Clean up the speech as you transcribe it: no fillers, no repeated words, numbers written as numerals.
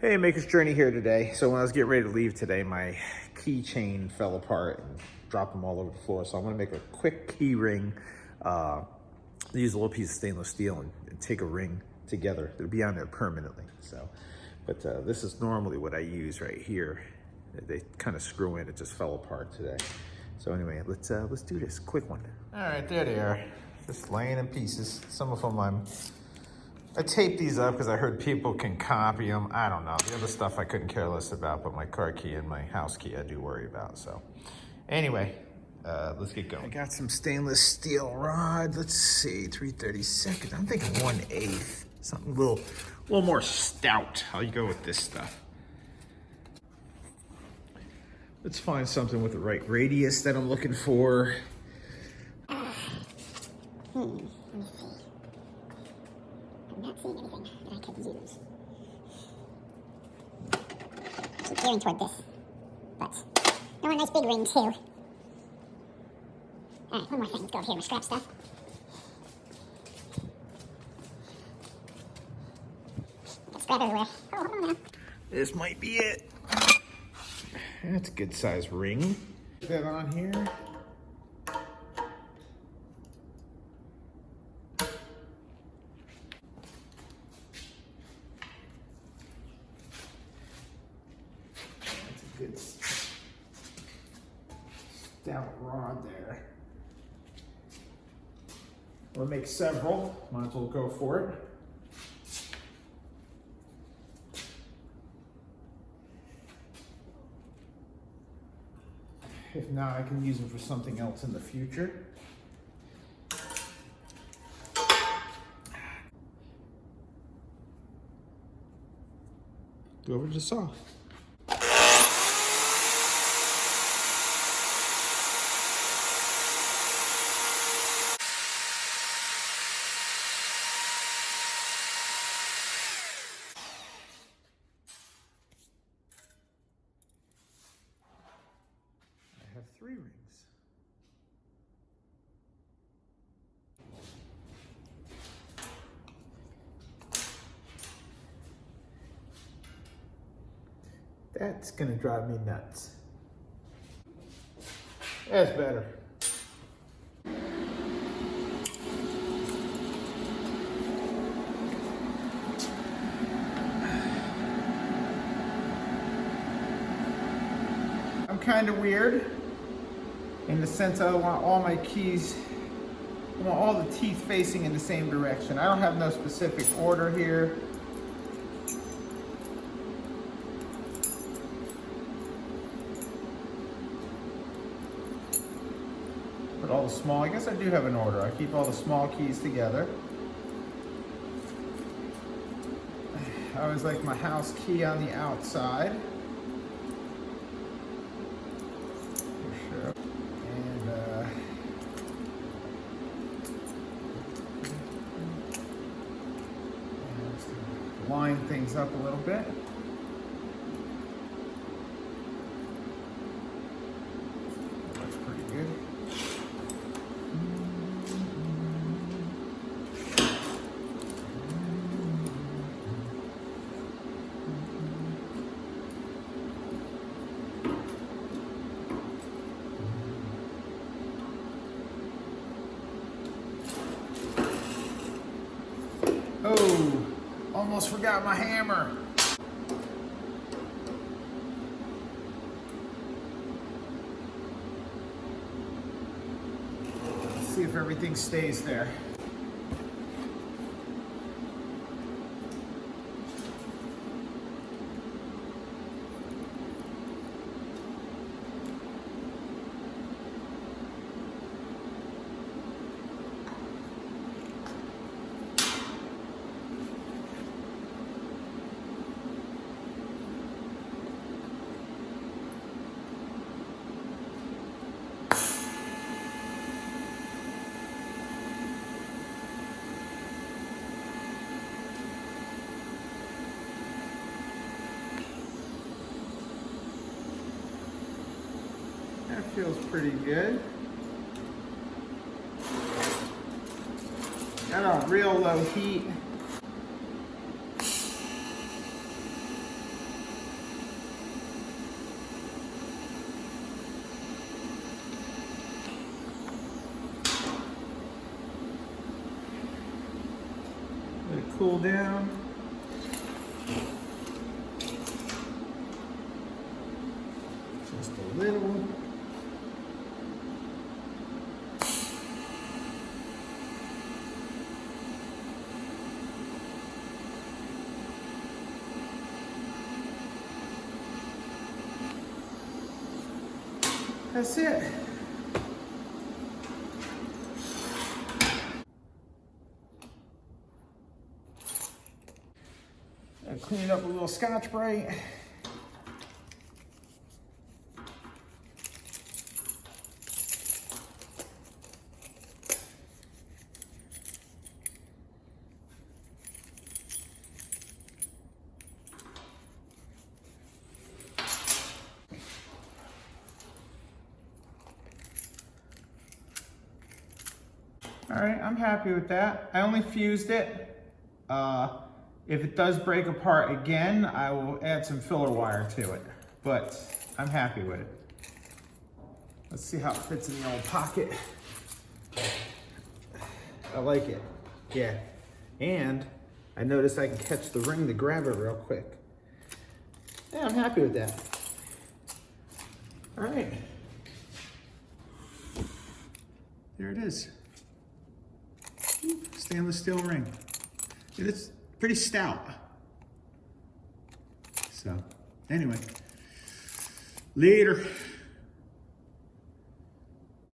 Hey, Maker's Journey here today. So when I was getting ready to leave today, my keychain fell apart and dropped them all over the floor. So I'm gonna make a quick key ring. Use a little piece of stainless steel and take a ring together. It'll be on there permanently. But this is normally what I use right here. They kind of screw in, it just fell apart today. So anyway, let's do this, quick one. All right, there they are. Just laying in pieces. Some of them I taped these up because I heard people can copy them. I don't know. The other stuff I couldn't care less about, but my car key and my house key I do worry about. So anyway, let's get going. I got some stainless steel rod. Let's see, 3/32. I'm thinking 1/8. Something a little more stout. I'll go with this stuff. Let's find something with the right radius that I'm looking for. Let me see. I'm not seeing anything that I could use. I keep gearing toward this, but I want a nice big ring too. Alright, one more thing. Let's go over here with scrap stuff. Got scrap everywhere. Oh, hold on now. This might be it. That's a good size ring. Put that on here. Good stout rod there. We'll make several. Might as well go for it. If not, I can use them for something else in the future. Go over to the saw. Have 3 rings. That's gonna drive me nuts. That's better. I'm kind of weird. In the sense I want all my keys, I want all the teeth facing in the same direction. I don't have no specific order here. But all the small, I guess I do have an order. I keep all the small keys together. I always like my house key on the outside. Line things up a little bit. That's pretty good. Oh, almost forgot my hammer. Let's see if everything stays there. That feels pretty good. Got it on real low heat. cool down. Just a little. That's it. I'll clean it up with a little Scotch-Brite. All right, I'm happy with that. I only fused it. If it does break apart again, I will add some filler wire to it, but I'm happy with it. Let's see how it fits in the old pocket. I like it, yeah. And I noticed I can catch the ring to grab it real quick. Yeah, I'm happy with that. All right. There it is. Stainless steel ring. And it's pretty stout. So, anyway, later.